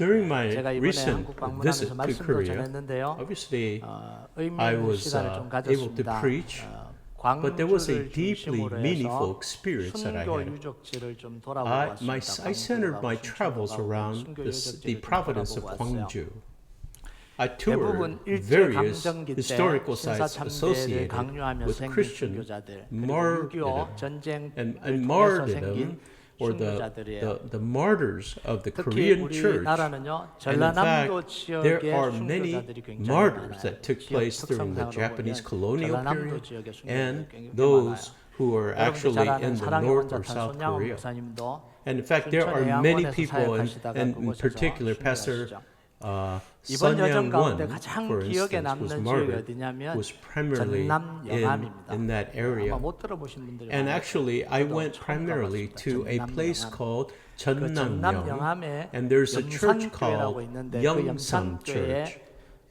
During my 제가 이번에 recent 한국 방문하면서 visit to 말씀도 Korea, 전했는데요. obviously 의미 I 있는 was 시간을 좀 able to 가졌습니다. preach, but there was a 광주를 deeply 중심으로 meaningful 해서 experience that I 순교 had. 유적지를 좀 돌아보고 I centered my travels around the province of Gwangju. I toured 대부분 일제 various 강점기 때 historical 신사 sites 참배를 associated 강요하며 with 생긴 Christian 순교자들 그리고 6.25 martyrdom 전쟁을 and 통해서 생긴 martyrdom, or 순교자들이에요. the martyrs of the 특히 Korean church. 우리나라는요 And in 전라남도 fact, there 지역의 are many 순교자들이 굉장히 martyrs 많아요. that took 지역 place during the 특성상으로 Japanese 보면 colonial 전라남도 period 지역의 and 순교자들이 굉장히 those 많아요. who are 여러분들 actually 잘 in 아는 the 사랑의 North or 원자탄 South 손양원 Korea. 목사님도 And in fact, there are many 춘천해양원에서 people, 사역하시다가 and in 그곳에서 particular, Pastor 순교하시죠. Sun 이번 여정 가운데 Yang-won, 가장 for 기억에 instance, was 남는 지역이 martyred, 어디냐면 was primarily 전남 영암입니다. in that area. 아마 못 들어보신 분들이 And 많아요. actually, I 저도 went 처음 primarily 가봤습니다. to a 전남 place 영암. called 그 전남 Cheonnam-yeong, 영암에 and there's a church 영산교회라고 called 있는데 그 Yeongsan 영산교회에 Church.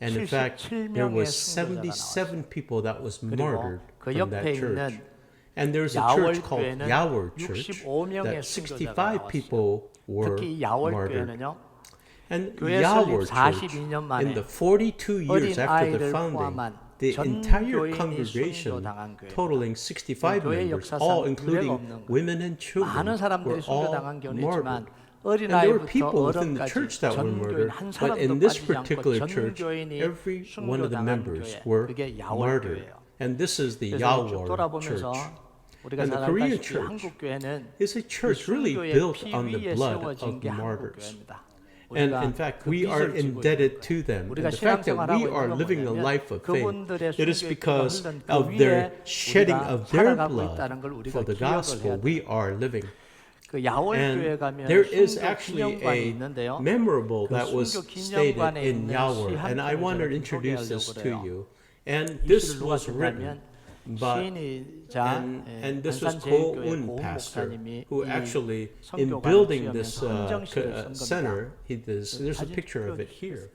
And in fact, there 77명의 was 순교자가 77 people that was 그리고 martyred 그 from 옆에 that church. 있는 And there's a church called 야월교회는 Yawor Church 65명의 that 순교자가 65 people were 특히 martyred. 야월교회는요 And 교회 Yawor 설립 Church, 42년 만에 in the 42 years 어린 after the 아이를 founding, 포함한 the 전 entire 교인이 congregation, 순교당한 교회입니다. totaling 65 교회 members, 역사상 all 유례가 including 없는 거예요. women and children, 많은 사람들이 were all 순교당한 경우는 martyred. 있지만 And there were 어린아이부터 people within the 어른까지 church that were 전 교인 murdered, 한 but 사람도 in this 빠지지 않고 particular 전 church, 교인이 every one of the 순교당한 members 교회 were 그게 martyred. 야월교회예요. And this is the 그래서 쭉 Yawor 돌아보면서 Church. 우리가 And the 잘 Korean 알다시피 church 한국 교회는 is a church really 순교의 built 피 on the 위에 blood 세워진 of 게 한국 martyrs. 교회입니다. And 우리가 in fact, 그 we are 빚을 지고 indebted 있는 to them. And 우리가 the fact that we 신앙생활하고 are 있는 건 living a 뭐냐면 life of faith, 그분들의 it is 순교의 because 피가 흐른 그 of their 위에 shedding 우리가 of their 살아가고 blood 있다는 걸 우리가 for the 기억을 해야 gospel. 돼요. We are living. 그 야월교회 And 가면 there is 순교 actually 기념관이 a 있는데요. memorable 그 that was 순교 stated 기념관에 in 있는 Yawor, 시 한 and I 편을 want to 제가 좀 introduce this 소개하려고 to 그래요. you. And 이 this 시를 누가 was written 썼냐면 by 시인이자 and this was Ko 안산제일교회 Un 고은 pastor 목사님이 who 이 actually in 선교관을 building this 지으면서 헌정시를 쓴 겁니다. center there's a 사진 picture of it here.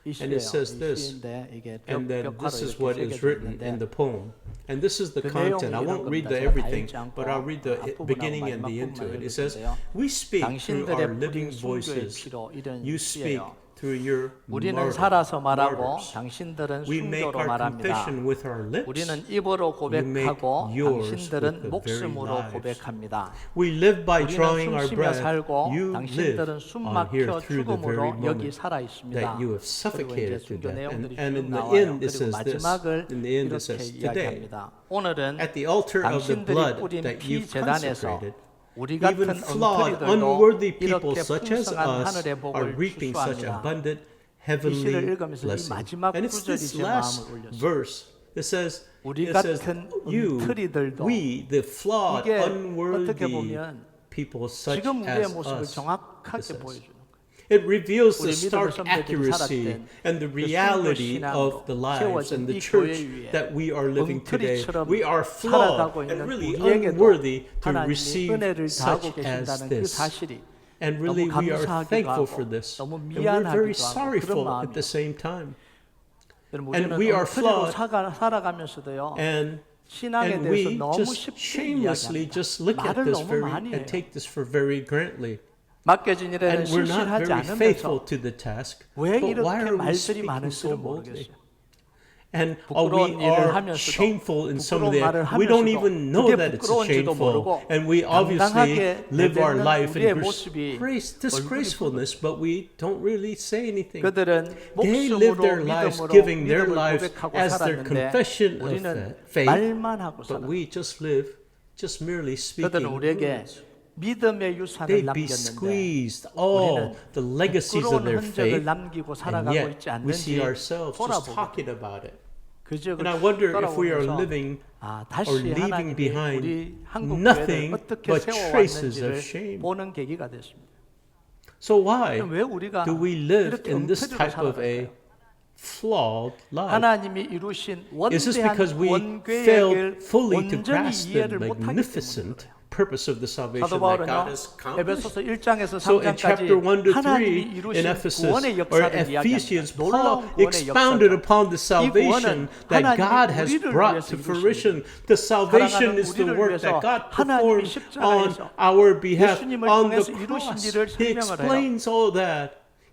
이 And it 시예요. says 이 this, 시인데 이게 And then 벽화로 this is 이렇게 what is written 새겨져 in 있는데 the poem. And this is the 그 content. I 내용이 won't 이런 read 겁니다. 제가 다 everything, 읽지 않고 but I'll read the 앞부분하고 beginning and 마지막 the end to 부분만 it. It says, 읽어주세요. we speak through our 당신들의 living 뿌린 순교의 voices. 피로 이런 You speak 시예요. through your 우리는 살아서 말하고 martyrs. 당신들은 We make 순교로 our 말합니다. confession with our lips. 우리는 입으로 고백하고 yours 당신들은 with the 목숨으로 very lives. 고백합니다. We live by 우리는 drawing our 숨쉬며 breath. 살고 You live 당신들은 숨 on here 막혀 through the very 죽음으로 여기 moment 살아 있습니다. that you have 그리고 이제 suffocated to 순교 death. 내용들이 And 쭉 in the 나와요. end it 그리고 says this. 마지막을 In the end it 이렇게 says, today, 이야기합니다. 오늘은 at the altar of the 당신들이 blood 뿌린 that 피 you've 재단에서 consecrated, 우리 even 같은 flawed, 엉터리들도 unworthy people 이렇게 such as 풍성한 us 하늘의 are 복을 reaping such 추수합니다. abundant 이 시를 heavenly 읽으면서 이 blessing. 마지막 And it's 구절이 this 제 last 마음을 울렸어요. verse. It says, 우리 it says, 같은 you, 엉터리들도 we, the flawed, 이게 어떻게 unworthy 보면 people such 지금 우리의 as 모습을 us. 정확하게 it says. 보여주는 거예요. It reveals the 우리 믿음의 stark 선배들이 accuracy 살았던 and the 그 reality 순교 of the lives 세워진 and the 이 교회 church 위에 that we are living today. 엉터리처럼 We are flawed 살아가고 and 있는 really 우리에게도 unworthy to 하나님이 receive 은혜를 such 다하고 as 계신다는 그 this. 사실이 And 너무 really we are 감사하기도 thankful 하고 for this. 너무 And we're very 미안하기도 하고 그런 sorrowful at 마음이에요. the same time. 여러분, And 우리는 we are 엉터리로 flawed. 살아가면서도요. And 신앙에 and 대해서 we 너무 just 쉽게 shamelessly 이야기합니다. just look at 말을 this 너무 very 많이 해요. and take this for very granted. 맡겨진 일에는 And we're not 실실하지 very faithful 않으면서 to the task. 왜 But why 이렇게 are we 말들이 speaking so 많은지를 boldly? 모르겠어요. And 부끄러운 we 일을 are 하면서도 shameful in some of 부끄러운 말을 the we don't 하면서도 even know 그게 that it's 부끄러운지도 shameful. 모르고 And we obviously 당당하게 live our 내뱉는 life 우리의 in 모습이 disgracefulness, but we don't really say anything. 그들은 They live 목숨으로 their lives, 믿음으로 giving their 믿음을 lives 고백하고 as their 살았는데 confession of 우리는 faith, 말만 하고 but 살아. we just live just merely 그들은 speaking 우리에게 words. 믿음의 They 유산을 남겼는데 besqueezed all the legacies of 부끄러운 their 흔적을 faith, 남기고 and 살아가고 yet 있지 we see 않는지 ourselves just 돌아보고 talking about it. 그 지역을 And I wonder if we are 돌아보면서 living 아, or 다시 leaving 하나님이 behind 우리 한국 교회를 nothing 어떻게 but traces of 세워왔는지를 shame. 보는 계기가 됐습니다. So why 왜 우리가 do we live 이렇게 in this 엉터리로 type of a 살아갈까요? flawed life? 하나님이 이루신 Is this 원대한 because we 원궤역을 failed fully to 온전히 grasp the 이해를 못하기 magnificent 때문에 purpose of the salvation 사도 that God 바울은요 has accomplished? 에베소서 1장에서 So in 3장까지 chapter 1 to 3 하나님이 in 이루신 Ephesus 구원의 or 역사를 Ephesians, 이야기합니다. Paul 놀라운 구원의 expounded 역사죠. upon the 이 salvation 구원은 that 하나님이 God has 우리를 brought 위해서 to 이루신 fruition. The salvation 사랑하는 is the 우리를 work 위해서 that God 하나님이 performed on 십자가에서 our behalf 예수님을 on the 통해서 이루신 cross. 일을 He 설명을 해요. explains all that.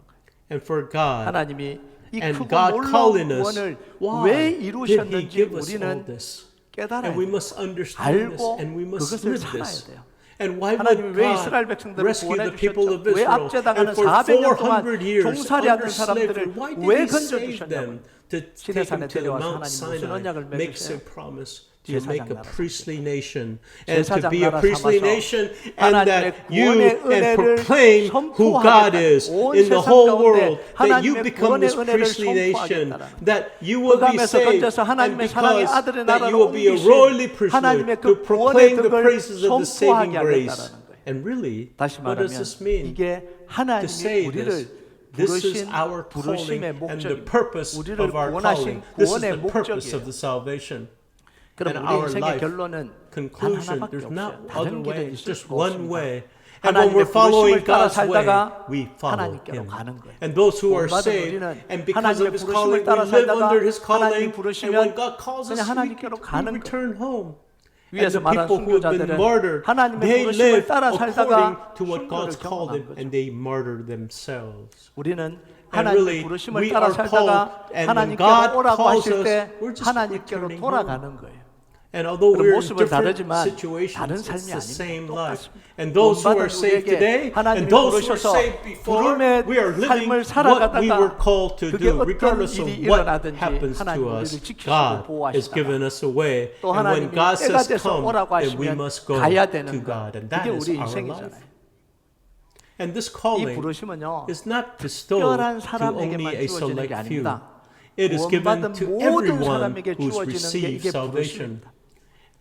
거예요. And for God, 하나님이 이 and 크고 God 놀라운 calling us, 구원을 why 왜 did He 이루셨는지 give us all 우리는 this? 깨달아야 And we 돼요. must understand this, 알고 and we must 그것을 live 살아야 this. 돼요. And why would 하나님이 왜 God 이스라엘 백성들을 rescue the people of 구원해 주셨죠? 왜 Israel? 압제당하는 And for 400년 동안 400 years 종살이하는 under 사람들을 slavery, why did 왜 He 건져 save 주셨냐고요. them to take them 시내산에 to the 데려와서 Mount 하나님 무슨 Sinai, 언약을 makes 맺으세요? a promise to make a 제사장 나라 priestly nation, and to 제사장 be a 나라 priestly 삼아서 nation, and 하나님의 that you 구원의 and 은혜를 proclaim who God is 온 in the 세상 whole 가운데 world, that you 하나님의 become 구원의 this 은혜를 priestly nation, 선포하겠다라는 that you will be 흑암에서 saved, 건져서 and 하나님의 사랑의 because 아들의 that 나라로 you will be a 옮기신 royally priesthood 하나님의 to 그 proclaim 구원의 the 덕을 praises of the saving 선포하게 grace. 하겠다라는 거예요. And really, 다시 what does 말하면 this mean? 이게 To 하나님이 say 우리를 this is 부르신 our calling 부르심의 and the 목적입니다. purpose 우리를 of our 구원하신 calling. This is 구원의 the purpose of 목적이에요. the salvation. 그럼 And 우리 our 인생의 life 결론은 단 conclusion, 하나밖에 there's not 없어요. other 다른 way, 길은 it's 있을 just 수가 one 없습니다. way. And when we're 하나님의 following 부르심을 따라 God's way, 살다가 we follow 하나님께로 Him. 가는 거예요. And those who are 구원받은 saved, 우리는 and because of 하나님의 His 부르심을 calling, we 따라 live 살다가 under His calling, 하나님이 and 부르시면 when God calls us, 그냥 we 하나님께로 가는 거예요. return home. And 위에서 the 말한 people who have been 순교자들은 martyred, 하나님의 they 부르심을 live 따라 according 살다가 to what 순교를 God's called them, 경험한 거죠. and they martyr themselves. 우리는 And 하나님의 really, 부르심을 we 따라 are 살다가 called, and when 하나님께로 God 오라고 calls 하실 us, 때 we're just 하나님께로 returning 돌아가는 home. 거예요. And although 그런 we're in 모습은 different 다르지만 다른 situations, 삶이 it's the same 아닙니다. life. 똑같습니다. And those who are 구원받은 saved today, 우리에게 하나님이 and those who were 부르셔서 saved before, 부름의 we are living 삶을 what we 살아가다가 were called to 그게 do, 어떤 regardless of 일이 what 일어나든지 happens 하나님 to 우리를 us. 지키시고 God has 보호하시다가 given us a way, 또 and when 하나님이 God 때가 says 돼서 come, 오라고 then we 하시면 must go 가야 to 되는 God, 거. and that 그게 is 우리 our life. 인생이잖아요. And this 이 calling 부르심은요 is not bestowed 특별한 to 사람에게만 only a 주어지는 게 select few. 아닙니다. It is given 구원받은 to 모든 everyone 사람에게 who's 주어지는 게 received 이게 salvation. 부르심입니다.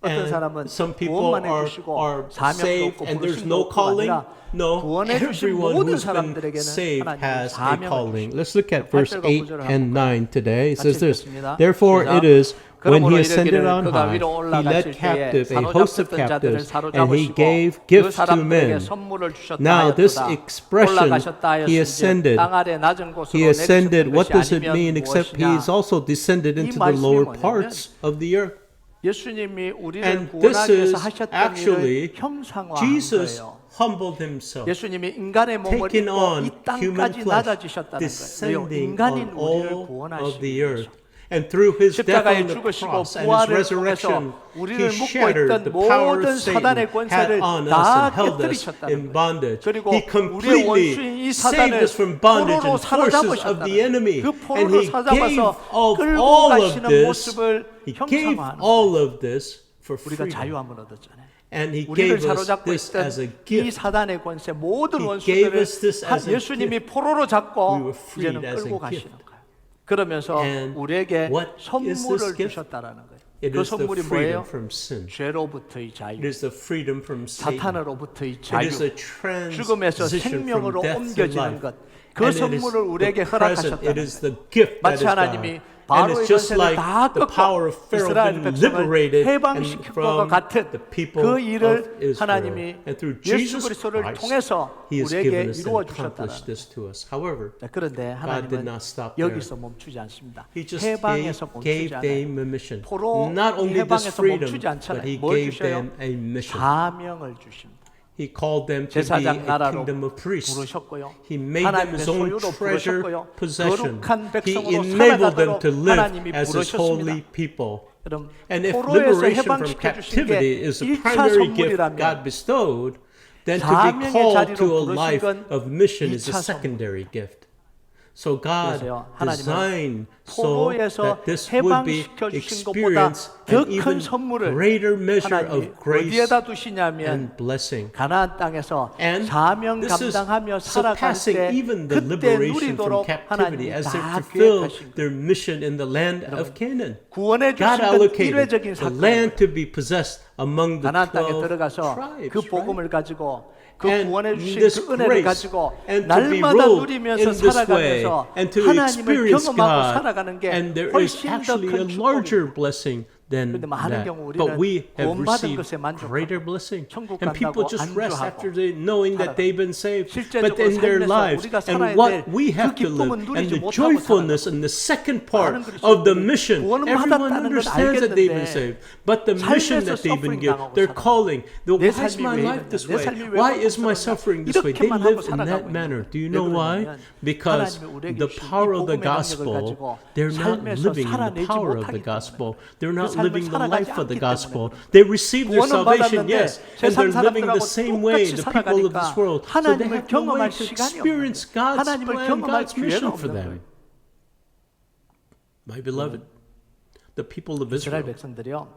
어떤 사람은 And some people 구원만 are 해주시고 사명도 saved 없고 and there's 부르심도 no 없고가 calling. 아니라 No, 구원해 주신 everyone 모든 who's been 사람들에게는 saved 하나님이 has a 사명을 calling. 주십니다. Let's look at verse 8절과 8 9절을 and 9 today. It 같이 says this, 읽겠습니다. Therefore 시작. it is when 그러므로 he ascended 이르기를 on 그가 high, 위로 he 올라가실 led 때에 captive a host of 사로잡혔던 자들을 captives, and he 사로잡으시고 gave 그 gifts to 사람들에게 men. 선물을 주셨다 Now this 하였도다. expression, 올라가셨다 he 하였은즉 ascended. 땅 아래 낮은 곳으로 He ascended. 내리셨던 What 것이 does it 아니면 mean except he is 무엇이냐. also descended into the 말씀이 lower 뭐냐면 parts of the earth? 예수님이 우리를 And this 구원하기 위해서 is 하셨던 actually 일을 형상화한 Jesus 거예요. humbled himself, 예수님이 인간의 몸을 taking 입고 on 이 human 땅까지 flesh, 낮아지셨다는 거예요. descending 인간인 on 우리를 all of 구원하시기 the 위해서. earth. And through his death 십자가에 on the 죽으시고 cross and his 부활을 resurrection, 통해서 우리를 he 묶고 shattered 있던 the power 모든 of Satan 사단의 had 권세를 on us 다 and held us 깨뜨리셨다는 in 거예요. bondage. 그리고 He 우리의 completely 원수인 이 saved 사단을 us from bondage 포로로 and forces of 사로잡으셨다는 the enemy. 그 And 포로로 he gave 사잡아서 of 끌고 all of 가시는 this, 모습을 he gave 형상화하는 all of this for 우리가 freedom. 자유함을 얻었잖아요. And he 우리를 gave us 사로잡고 this as a 있던 이 gift. 사단의 권세 모든 He 원수들을 gave us this as a 예수님이 gift. 포로로 We 잡고 were freed 이제는 as a 끌고 gift. 가시는 거예요. 그러면서 And 우리에게 what is 선물을 this gift? 주셨다라는 거예요. It 그 is the 선물이 freedom 뭐예요? from sin. 죄로부터의 자유, It is the freedom from Satan. 사탄으로부터의 It 자유, is a 죽음에서 transition 생명으로 from death to 옮겨지는 life. 것. 그 And it is 선물을 우리에게 the present. 허락하셨다는 It is 거예요. the gift that is 마치 하나님이 God. And 바로의 it's just 권세를 like 다 the power 꺾고 of Pharaoh 이스라엘 been 백성을 liberated and 해방시킨 것과 from 같은 the people 그 of 일을 Israel. 하나님이 And through 예수 Jesus 그리스도를 Christ, 통해서 He has 우리에게 given us 이루어 and accomplished 주셨다는 this to us. However, 그런데 God did 하나님은 not stop there. 여기서 멈추지 않습니다. He just 해방에서 gave 멈추지 them 않아요. a mission. 포로 Not only this 해방에서 freedom, 멈추지 but He 않잖아요. 뭘 gave 주셔요? them a mission. 사명을 주십니다. He called them to be 제사장 a 나라로 kingdom of priests. 부르셨고요. He made them 하나님의 His own 소유로 treasure 부르셨고요. possession. 거룩한 He 백성으로 enabled them 살아가도록 to live 하나님이 as His 부르셨습니다. holy people. 그럼 And if 포로에서 liberation from 해방시켜 주신 게 captivity is the 1차 primary gift 선물이라면 God bestowed, then to be 사명의 called 자리로 to a 부르신 life 건 of mission is a 2차 선물. secondary gift. So God 그래서요, 하나님은 designed so 포로에서 that this would be 해방시켜 주신 것보다 experienced 더 an 큰 even 선물을 greater measure 하나님이 of grace 어디에다 두시냐면 and blessing. 가나안 땅에서 And 사명 this is 감당하며 살아갈 surpassing 때 even the 그때 liberation from 누리도록 captivity 하나님이 as they 다 fulfill 계획하신 their mission in the land of Canaan. 구원해 God 주신 건 allocated 일회적인 the 사건이에요. land to be possessed among the 가나안 땅에 12 들어가서 tribes. 그 right? 복음을 가지고 그 And 구원해 주신 this 그 은혜를 grace, 가지고 and to be 날마다 ruled 누리면서 in this way, 살아가면서 and to 하나님을 experience 경험하고 God, 살아가는 게 and there is 훨씬 더 actually a 큰 larger 축복입니다. blessing than 근데 많은 that. 경우 우리는 But we have 구원받은 received 것에 만족하고 greater blessing, 천국 and people 간다고 just rest 안주하고 after they knowing that 살아가요. they've been saved. 실제적으로 But in their 삶에서 lives, 우리가 살아야 and 될 what we 그 have to 기쁨은 live, 누리지 and the 못하고 joyfulness, and the second part 많은 of the 그리스도인들이 mission, 구원은 everyone 받았다는 건 understands that they've been 알겠는데 saved. But the mission 삶에서 that they've been suffering given, 당하고 their 살아가요. calling, why 내 is 삶이 my 왜 life this 이러냐? 내 way? 삶이 왜 Why is my 고통스럽냐? suffering this way? They 이렇게만 live 하고 in 살아가고 that 있는 manner. 거예요. Do you 왜 know why? 그러냐면 Because 하나님이 우리에게 the 주신 이 power of the 복음의 능력을 gospel, 가지고 they're not 삶에서 living in the 살아내지 power of the 못하기 gospel. 때문에 They're 그 not 삶을 living the 살아가지 life of the 않기 gospel. 때문에 They received their 구원은 salvation, 받았는데 yes, and 세상 they're living the 사람들하고 same way, 똑같이 the people of this 살아가니까 world. So they 하나님을 have no way 경험할 to 시간이 없는 experience 거예요. God's 하나님을 plan, 경험할 God's 기회가 mission for 없는 them. 거예요. My beloved, the people of 이스라엘 Israel, 백성들이요.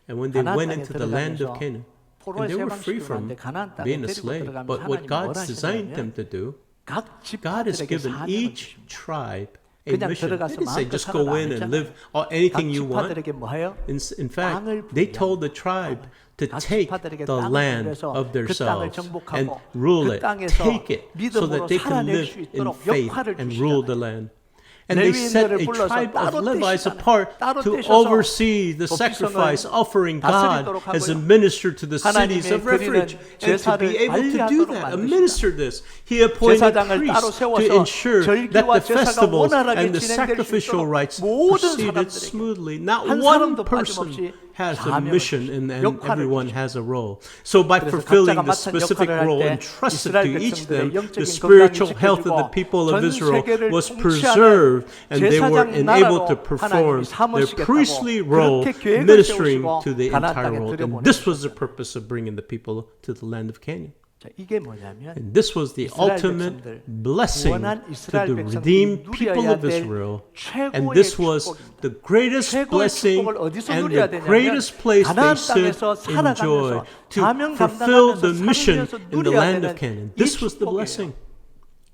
and when they 가나안 went 땅에 into the land of 들어가면서 Canaan, 포로의 and they were free 세방식으로 from 하는데 가나안 땅에 being a 데리고 slave, 들어가면 but what 하나님은 God's 뭘 designed them 하시냐면 to do, 각 God has 지파들에게 given 사명을 each 주십니다. tribe a 그냥 mission. They 들어가서 didn't say 마음껏 just go 살아라 in and 했잖아요. live 각 anything you want. 지파들에게 뭐 해요? In fact, 땅을 they 분배하는 told the tribe to 각 take 지파들에게 the 땅을 land 분배해서 of 그 땅을 themselves 정복하고 and rule 그 it, 땅에서 take it, so 믿음으로 that they can 살아낼 live 수 in 있도록 faith 역할을 and rule the 주시잖아요. land. And they set a 레위인들을 불러서 tribe of 따로 Levites 떼시잖아요. apart 따로 to 떼셔서 oversee the 그 sacrifice 백성을 offering God 다스리도록 as a 하고요. minister to the cities 하나님의 of refuge. 드리는 And to be 제사를 able to do 관리하도록 that, 만드시다. administer this, He appointed 제사장을 따로 priests to 세워서 ensure that 절기와 the 제사가 festivals 원활하게 and the 진행될 수 sacrificial 있도록 rites 모든 proceeded 사람들에게 smoothly. Not 한 one 사람도 person 빠짐없이 has a 사명을 mission and 역할을 everyone 주시죠. has a role. So by 그래서 fulfilling 각자가 the 맡은 specific 역할을 할 role 때 entrusted 이스라엘 to each 백성들의 them, 영적인 the 건강이 spiritual health of the 지켜지고 people of 전 Israel 세계를 was 통치하는 preserved, and they were 제사장 enabled 나라로 to perform 하나님이 their 삼으시겠다고 priestly role, 그렇게 계획을 ministering 세우시고 to the 가나안 entire 땅에 world. And 들여보내셨어요. this was the purpose of bringing the people to the land of Canaan. 자, 이게 뭐냐면 And this was the 이스라엘 ultimate 백성들, blessing 구원한 to 이스라엘 the 백성들이 redeemed people 누려야 of 될 Israel. And 최고의 this was 축복입니다. the greatest 최고의 blessing 축복을 어디서 and 누려야 the 되냐면 greatest place they 가나안 should 땅에서 enjoy 살아가면서 to 사명 fulfill 감당하면서 the mission 살면서 in the 누려야 land of 되는 Canaan. 이 This was the 축복이에요. blessing.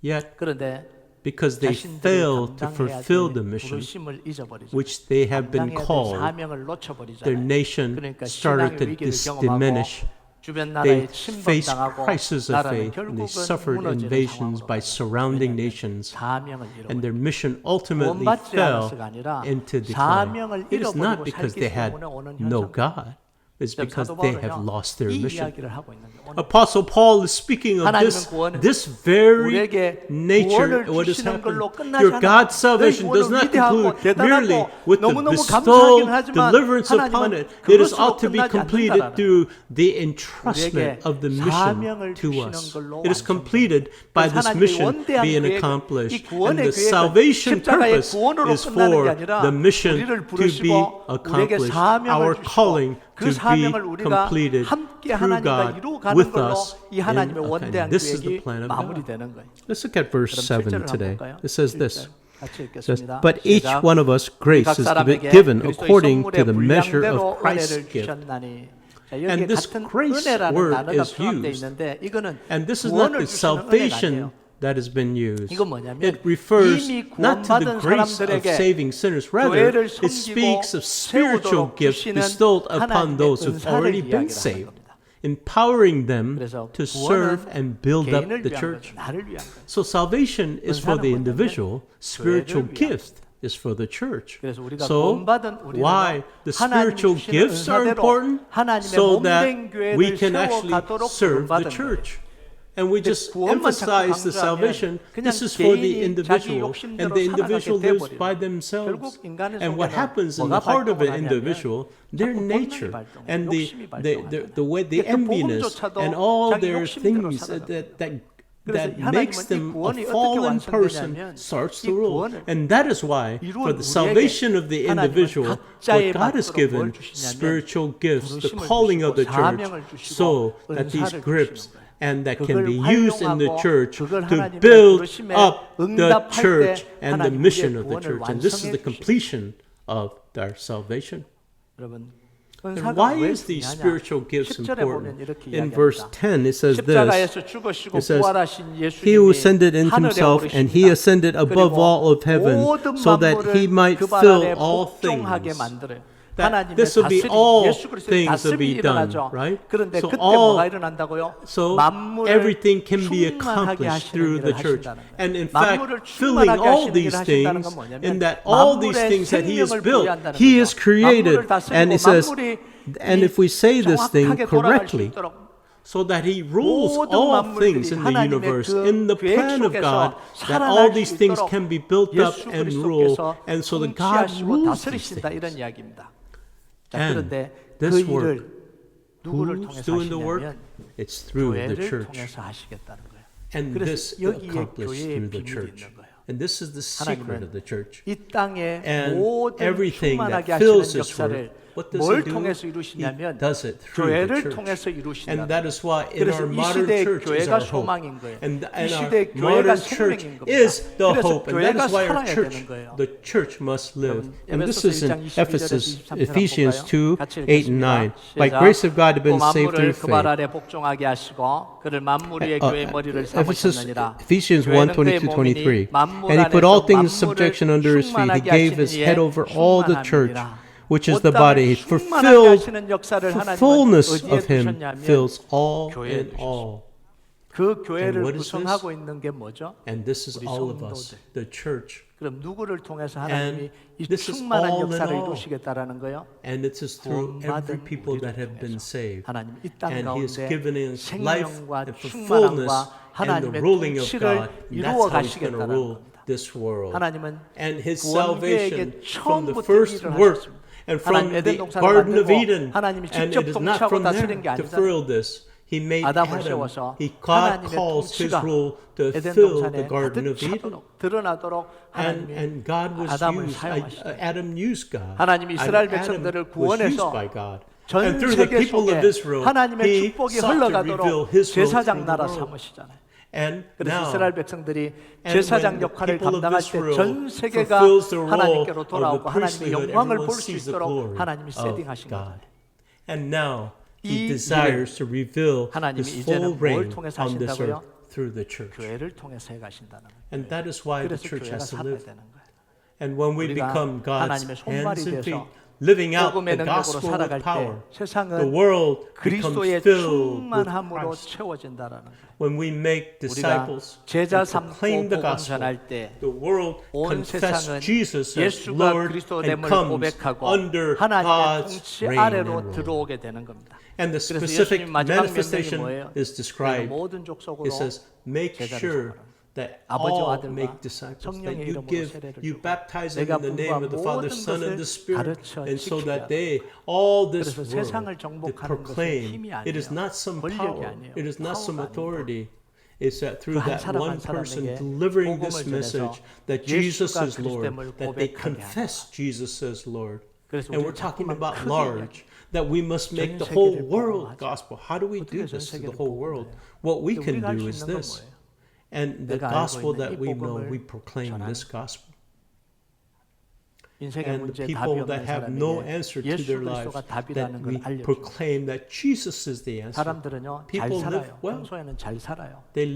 Yet, 그런데 because they 자신들이 failed to 감당해야 fulfill 될 the mission 부르심을 잊어버리죠. which they have been 감당해야 될 called, 사명을 놓쳐버리잖아요. their nation 그러니까 started 신앙의 to 위기를 경험하고 diminish. 주변 They 나라에 faced 침범당하고 crises of 나라는 faith, and 결국은 they suffered 무너지는 invasions 상황으로 by 가요. surrounding 왜냐하면 nations, 사명을 and their 잃어버려요. mission ultimately 구원받지 fell 않았어가 아니라 into 사명을 decline. It is not 잃어버리고 because 살기 they had 때문에 오는 no 현상. God. It's because 사도 they have 바울은요, lost their 이 mission. 이야기를 하고 있는 거예요. 오늘 Apostle Paul is speaking of 하나님은 this very 우리에게 nature, 구원을 what has 주시는 걸로 happened. 끝나지 Your 않아요. God's salvation 너희 does 구원은 not 위대하고 conclude merely 대단하고 with the 너무너무 bestowal, 감사하긴 하지만 deliverance upon 하나님은 it. It is 그것으로 ought to be 끝나지 completed 않는다라는 through the entrustment 우리에게 of the 사명을 mission to 주시는 us. 걸로 It is 완성돼요. completed by 그래서 this 하나님의 mission 원대한 being 계획은 accomplished. 이 구원의 And the 계획은 salvation 십자가의 purpose 구원으로 is 끝나는 게 for 아니라 the mission 우리를 to be 부르시고 우리에게 accomplished, 사명을 our 주시고 calling 그 to be 사명을 우리가 completed 함께 through 하나님과 God 이루어가는 with 걸로 us. 이 하나님의 원대한 This is the 계획이 plan of God. 마무리되는 거예요. Let's look at verse 그럼 7 7절을 today. 한번 볼까요? It says this. 7절 같이 It says, 읽겠습니다. but each 시작. one of us grace 각 is 사람에게 given 그리스도의 according to 선물의 the measure 분량대로 of Christ's 은혜를 gift. 주셨나니. 자, And 여기에 this 같은 grace 은혜라는 word 단어가 is 포함되어 used. 있는데 이거는 And this is not 구원을 the 주시는 은혜가 salvation 아니에요. that has been used. 이건 뭐냐면 It refers 이미 not to the 구원받은 grace of 사람들에게 saving sinners. Rather, 교회를 it 섬기고 speaks of spiritual 세우도록 gifts 주시는 bestowed upon 하나님의 those who've 은사를 already been 이야기를 하는 saved, 겁니다. empowering them 그래서 to serve 구원은 and build up 개인을 the 위한 church. 거죠. 나를 위한 거예요. So salvation is for 은사는 the 뭐냐면 individual, spiritual 교회를 위한 gift is for the church. 그래서 우리가 So 구원받은 우리는 why the 하나님이 spiritual 주시는 gifts are 은사대로 important? 하나님의 So 몸된 that 교회를 we can actually 세워가도록 serve the 구원받은 church. And we just 구원만 emphasize 자꾸 the 강조하면 salvation. 그냥 This is for the 개인이 자기 individual, 욕심대로 and the individual 살아가게 lives 돼버려요. by themselves. 결국 인간의 And what 속에는 happens in 뭐가 the heart of 발동을 an 하냐면 individual, their 자꾸 nature 본능이 발동해요. and 욕심이 the way the 그러니까 enviness 복음조차도 and all 자기 their 욕심대로 things 살아가요. that 그래서 makes 하나님은 이 them a 구원이 어떻게 fallen person 완성되냐면 starts 이 to rule. 구원을 And that is why, for 이루은 the salvation of the 하나님은 individual, 각자에 what God has 맞도록 given, 뭘 주시냐면 spiritual gifts, the 부르심을 calling of the 주시고 church, 사명을 주시고 so that these 은사를 grips 주시는 거예요. and that can 그걸 be used in the 활용하고 church 그걸 to 하나님의 build 부르심에 up the 응답할 church 때 and the 하나님 mission 우리의 of the 구원을 church. And this is 완성해 the completion of our salvation. 여러분 And 은사가 why 왜 is these 중요하냐? spiritual gifts 10절에 보면 important? 이렇게 In verse 이야기합니다. 10 it says this. 십자가에서 죽으시고 It says, 부활하신 He who 예수님이 ascended into 하늘에 himself, and he 오르십니다. ascended above 그리고 all of heaven, 모든 so that he 만물을 might 그 발 fill 아래 all 복종하게 things. 만들어요. That 하나님의 this will be 다스림, all 예수 그리스도의 things will 다스림이 be done, 일어나죠. right? 그런데 So 그때 all- 뭐가 일어난다고요? So 만물을 everything can be 충만하게 accomplished 하시는 through the 일을 church. 하신다는 거예요. And in 만물을 fact, filling 충만하게 all 하시는 these 일을 하신다는 things, 건 뭐냐면 in that all these 만물의 things that He has 생명을 built, 부여한다는 He 거죠. has created. 만물을 다스리고 And it says, 만물이 and if we say this thing 정확하게 돌아갈 수 correctly, 있도록 so that He rules 모든 all 만물들이 things in the 하나님의 universe, 그 in the 계획 plan of 속에서 God, that 살아날 all 수 these things 있도록 can be built up 예수 and rule, 그리스도께서 and so that God 통치하시고 rules these 다스리신다 things. 이런 이야기입니다. 자, And 그런데 this 그 work, 일을 누구를 Who's 통해서 doing the work? 하시냐면 It's through the 교회를 church. 통해서 하시겠다는 거예요. And 그래서 this 여기에 accomplished 교회의 through the 비밀이 church. 있는 거예요. And this is the secret of the church. 이 땅에 And 모든 everything 충만하게 that fills 하시는 this world, 역사를 what does 뭘 he do? 통해서 He 이루시냐면 does it through the 교회를 church. 통해서 And 이루신다. that is why in 그래서 our 이 modern 시대의 church is 교회가 our hope. 소망인 거예요. And 이 our 시대의 교회가 modern church 생명인 겁니다. is the 그래서 hope. And that 교회가 is why our 살아야 church, 되는 거예요. the church must live. And this 에베소서 is in 1장 22절에서 Ephesus, 23절 Ephesians 볼까요? 2, 같이 8 and 9. By 시작. grace of God have been saved 만물을 through 그 발 faith. 아래 복종하게 하시고 그를 만물 위에 교회의 머리를 Ephesus, 삼으셨느니라. Ephesians 1, 교회는 그의 22, 몸이니 23. 만물 And he put all 안에서 things in 만물을 subjection under his feet. He 충만하게 gave his 하시는 head 이의 over all the church, 충만함이니라. which is the 곧 body. 다음에 For 충만하게 하시는 역사를 the 하나님은 fullness 어디에 of him 두셨냐면 fills all 교회에 in all. 그 교회를 And what is 구성하고 있는 게 뭐죠? And this is 우리 all of us, 성도들. the church. 그럼 누구를 통해서 하나님이 이 this is 충만한 all in 역사를 all. 이루시겠다라는 거예요? And it is through every 구원받은 people that 우리를 have been 통해서 saved. 하나님 이 땅 And he has 가운데 given us life 생명과 and for fullness 충만함과 and the 하나님의 ruling of 통치를 God. And 이루어 that's how he's going to 가시겠다는 rule 겁니다. this world. 하나님은 And his 구원계획의 salvation from the 처음부터 first 일을 work 하셨습니다. and from 하나님 에덴 the 동산을 Garden of 만들고 Eden. 하나님이 And 직접 it is not 통치하고 from 다스린 there 게 to 아니잖아요. fulfill this. He made 아담을 Adam. 세워서 God 하나님의 calls his 통치가 rule to 에덴 fill 동산에 the Garden 가득 of Eden. 차도록 드러나도록 하나님이 And God was 아담을 used. 사용하시죠. Adam used God. 하나님이 And 이스라엘 Adam 백성들을 was used 구원해서 by God. 전 And through the 세계 people 속에 of Israel, 하나님의 He 축복이 sought to reveal 흘러가도록 His rule 제사장 through the 나라 world. 삼으시잖아요. And 그래서 now, 이스라엘 백성들이 and 제사장 when the 역할을 people of 감당할 때 Israel 전 세계가 fulfills the role 하나님께로 of the 돌아오고 하나님의 priesthood, 영광을 everyone 볼 수 sees the 있도록 glory 하나님이 of 세팅하신 거죠. God. And now He 이 desires to reveal 하나님이 His 이제는 full 뭘 reign 통해서 on this 하신다고요? earth through the church. 교회를 통해서 해가신다는 거예요. And that is why the 그래서 church 교회가 has to 살아야 live. 되는 거예요. And when we 우리가 become God's 하나님의 손발이 hands and feet, 돼서 living out 복음의 the 능력으로 gospel 살아갈 with 때 power, the 세상은 world becomes 그리스도의 filled with 충만함으로 Christ. 채워진다라는 거예요. When we make 우리가 disciples 제자 and 삼고 proclaim the 복음 gospel, 전할 때 the world 온 confess 세상은 Jesus as 예수가 Lord and 그리스도됨을 comes 고백하고 under 하나님의 God's 통치 reign and 아래로 rule. 들어오게 되는 겁니다. And the 그래서 specific 예수님 마지막 명령이 manifestation 뭐예요? is described. 모든 족속으로 It says, make 제자를 sure 삼으라. that 아버지와 all 아들과 make disciples, that 성령의 you 이름으로 give, 세례를 you 주고 baptize them 내가 in the name of the Father, 분부한 Son, and 모든 the Spirit, 가르쳐 and so 지키게 that 하라. they, all this 그래서 world, 세상을 to 정복하는 것은 proclaim, 힘이 it is 아니에요. not some 권력이 power, 아니에요. it is not some 파워가 아니고. authority. It's that through 그 한 that 사람 one 한 person 사람에게 delivering 복음을 this 전해서 message that Jesus 예수가 is Lord, 그리스도임을 that they 고백하게 confess Jesus as Lord. 그래서 And 우리는 we're talking 자꾸만 about 크게 large, that we must make 전 the whole 세계를 world 복음화하자. gospel. How do we do 어떻게 전 this to the 세계를 whole world? 복음화해요? What we 근데 can 우리가 할 do 수 is 있는 건 this. 뭐예요? And the 내가 알고 gospel 있는 that 이 we know, 복음을 we proclaim 전하는 this gospel. 인생의 And the 문제에 답이 people 없는 that have no 사람에게 answer to 예수 their lives, 그리스도가 that 답이라는 걸 we 알려주고 proclaim that Jesus is the answer. 사람들은요 잘 People live 살아요. well. 평소에는 잘 살아요. They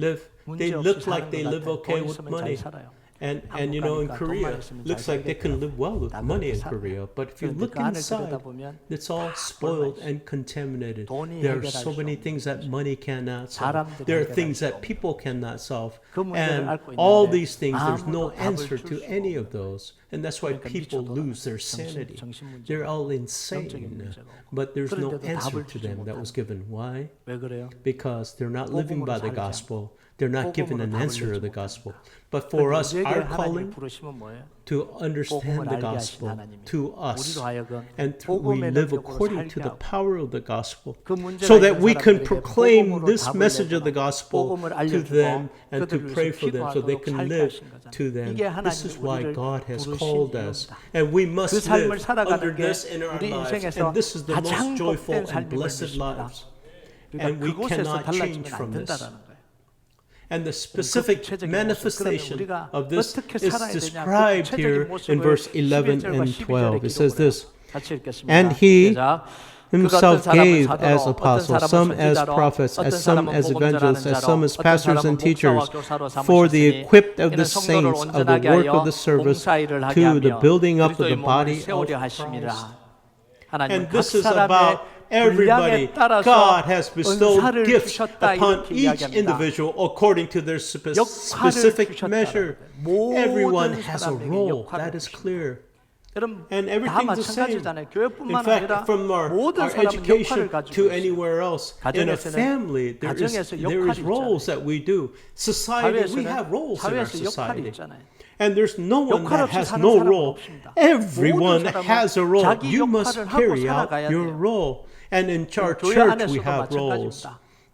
문제 없이 look 사는 like they 것 live 같아요. okay 돈 with 있으면 money. 잘 살아요. And you know, in 한국 Korea, 가니까 돈만 있으면 looks 잘 like they can 살겠다. live well with 다 money in 그렇게 Korea. But if you 그런데 look 그 안을 inside, 들여다보면 it's all spoiled and contaminated. 돈이 There are 해결할 so 수 many 없는 things that money cannot solve. 사람들이 There are 해결할 things 수 that people cannot solve. 그 문제를 And 앓고 all 있는데 these things, there's no 아무도 답을 answer 줄 to 수가 any 없는 of those. And that's why 그러니까 people 미쳐 lose their 정신- sanity. 정신 문제가 They're all 영적인 insane. 문제가 없고. But there's no 그런데도 answer 답을 to 주지 them that was given. Why? 왜 그래요? Because they're not living by the 복음으로 살지 gospel. They're not given 복음으로 an 답을 answer 내지 of the 못한다. gospel. But for us, 우리에게 our 하나님이 calling 부르시면 뭐예요? to understand 복음을 the 알게 하신 gospel 하나님이 to us, 우리로 하여금 and we 복음의 live 능력으로 according to 살게 the 하고 power of the gospel, 그 문제가 so that 있는 we can 사람들에게 proclaim 복음으로 this 답을 message of the 내도록 gospel 복음을 to 알려주고 them and to 그들을 pray 위해서 for them so they 기도하도록 can 살게 live 하신 거잖아요. to them. 이게 This is 하나님이 why 우리를 God has 부르신 called us, 이유입니다. and we 그 must 삶을 live 살아가는 under 게 this in our 우리 lives. 인생에서 And this is the most 가장 joyful 복된 and 삶임을 blessed 믿습니다. lives. 그러니까 And we 그곳에서 cannot change 달라지면 안 from this. 된다라는 거예요. And the specific 구체적인 모습, manifestation 그러면 우리가 of this 어떻게 is 살아야 되냐, 그 described 구체적인 here in 모습을 verse 11 11절과 and 12. It says 기록을 this, 해요. 같이 읽겠습니다. And he 시작. himself 그가 어떤 사람은 gave 사도로, as 어떤 apostles, 사람은 some as 선지자로, prophets, 어떤 as some 사람은 as 복음 evangelists, 전하는 as some 자로, as 어떤 pastors 사람은 and teachers, 목사와 교사로 for the 삼으셨으니 equipped of 이는 the 성도를 saints of the 온전하게 work 하여 of the service, 봉사일을 하게 to the 하며 building up of 그리스도의 the 몸을 body of 세우려 Christ. 하심이라. 하나님은 And 각 this is 사람의 about everybody. 분량에 따라서 God has bestowed 은사를 gifts 주셨다 upon 이렇게 each 이야기합니다. individual according to their 역할을 specific 주셨다는 measure. 거예요. Everyone 모든 has a 사람에게 role. 역할을 That is clear. 여러분 And 다 everything's the same. 마찬가지잖아요. In 교회뿐만 fact, 아니라 from our 모든 사람은 education 역할을 가지고 to 있어요. anywhere else, in a 가정에서는 family, there 가정에서 is 역할이 roles that we do. Society, we 사회에서는 have roles in our 사회에서 역할이 society. 있잖아요. And there's no one 역할 that 없이 has 사는 no 사람은 role. 없습니다. Everyone 모든 사람은 has a role. 자기 You must 역할을 하고 carry out 살아가야 your 돼요. role. And in our 교회 church, we 안에서도 have roles. 마찬가지입니다.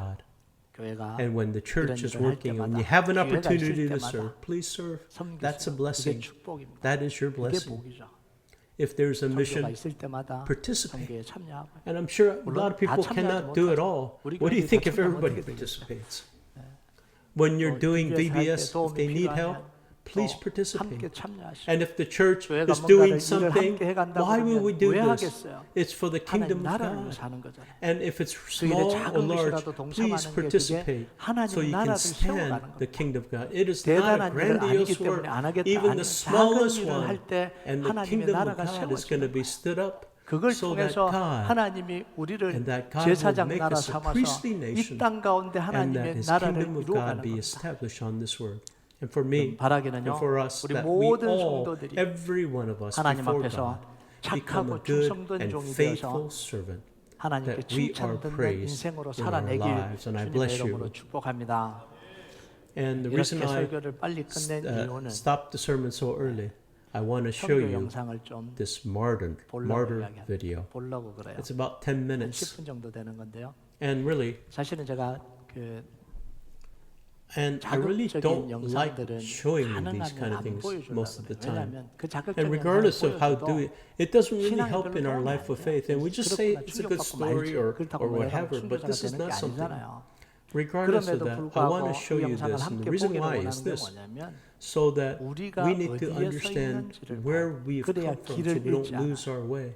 God. 교회가 And when the church is 이런 일을 할 working and 때마다, you have an 기회가 있을 opportunity to 때마다 serve, please serve. That's a 섬기세요. 그게 blessing. 축복입니다. That is your 그게 blessing. 복이죠. if there's a 선교가 mission, 있을 때마다 participate. 선교에 참여하고 And I'm sure a 물론 lot of people 다 참여하지 cannot do it 못하죠. all. 우리 What do you 교회들이 think 다 if 참여하면 everybody 어떻게 되겠어요? participates? When you're doing VBS 할때 VBS, if 도움이 they need 필요하면 help, please 또 participate. 함께 참여하시고 And if the church 교회가 is 뭔가를 doing 일을 something, 함께 해간다고 why will we do 왜 this? 하겠어요? It's for the 하나님 kingdom of 나라를 위해 God. 사는 거잖아요. And if it's 그 일에 small or 작은 large, 것이라도 please 동참하는 게 participate 그게 하나님 so you can 나라를 stand 세워가는 the 겁니다. kingdom of God. It is not a 대단한 일을 아니기 grandiose 때문에 work. 안 하겠다. Even 아니면 the 작은 smallest 일을 one, 할 때 and the 하나님의 kingdom of 나라가 God is going to 세워지는 be stood up 그걸 so that 통해서 God 하나님이 우리를 and that God will 제사장 make 나라 us a 삼아서 priestly 이 nation 땅 가운데 and that 하나님의 His 나라를 kingdom of 이루어가는 God be 겁니다. established on this world. And for me, 바라기는요, and for us, 우리 that we 모든 all, 성도들이 every one of us 하나님 before 앞에서 God, become a 착하고 good 충성된 and 종이 faithful 되어서 servant. 하나님께 that we are 칭찬 듣는 praised 인생으로 in our 살아내길 lives, and I 주님의 bless 이름으로 you. 축복합니다. And the 이렇게 reason I 설교를 빨리 끝낸 이유는 stopped the sermon so early, I want to show 선교 you 영상을 좀 this martyr 보려고 이야기합니다. video. 보려고 그래요. It's about 10 한 minutes. 10분 정도 되는 건데요. And really, 사실은 제가 그 and I really 자극적인 don't like 영상들은 showing you these 가능하면 kind of 안 things 보여주려고 most of the 그래요. time. 왜냐하면 그 And 자극적인 regardless of how 영상을 do 보여줘도 it doesn't really 신앙에 help 별로 in our 도움이 life 안 of 돼요. faith. And we just say it's a good 충격받고 story 말지. or 그렇다고 내가 whatever, but 순교자가 this is 되는 게 not something. 아니잖아요. Regardless of 그럼에도 that, I 불구하고 want to show 이 you 영상을 this. And the 함께 reason 보기를 why 원하는 is 게 this. 뭐냐면 So that 우리가 we need to 어디에 서 understand 있는지를 where 봐요. we've 그래야 come from so 길을 we don't 잃지 않아요. lose our way.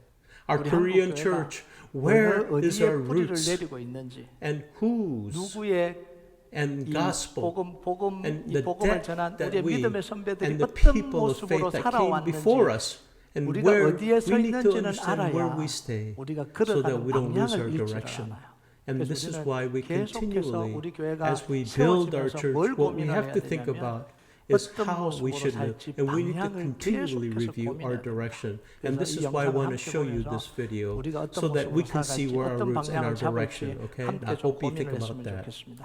Our 우리 Korean 한국 church, 교회가 where is 어디에 our 뿌리를 roots 내리고 있는지 and whose 누구의 and 이 gospel 복음 and 이 the 복음을 debt 전한 that 우리의 we 믿음의 선배들이 and the 어떤 people of 모습으로 faith that came 살아왔는지 before us and 우리가 where 어디에 서 we need to 있는지는 understand where 알아야 we stay 우리가 so that 걸어가는 we don't lose our 방향을 잃지를 direction. 않아요. And 그래서 this is 우리는 why we 계속해서 continually, 우리 교회가 as we build our 세워지면서 church, 뭘 what we 고민을 have 해야 to think 되냐면 about is 어떤 how we 모습으로 should live. 살지 And we need to 방향을 continually 계속해서 review our 고민해야 direction. 돼요. And 그래서 this 이 is why I 영상을 want to 함께 show you 보면서 this video 우리가 어떤 so that we 모습으로 can see 살아갈지 where our 어떤 roots and our 방향을 잡을지 direction. Okay? And 함께 I 좀 hope you think 고민을 about 했으면 that. 좋겠습니다.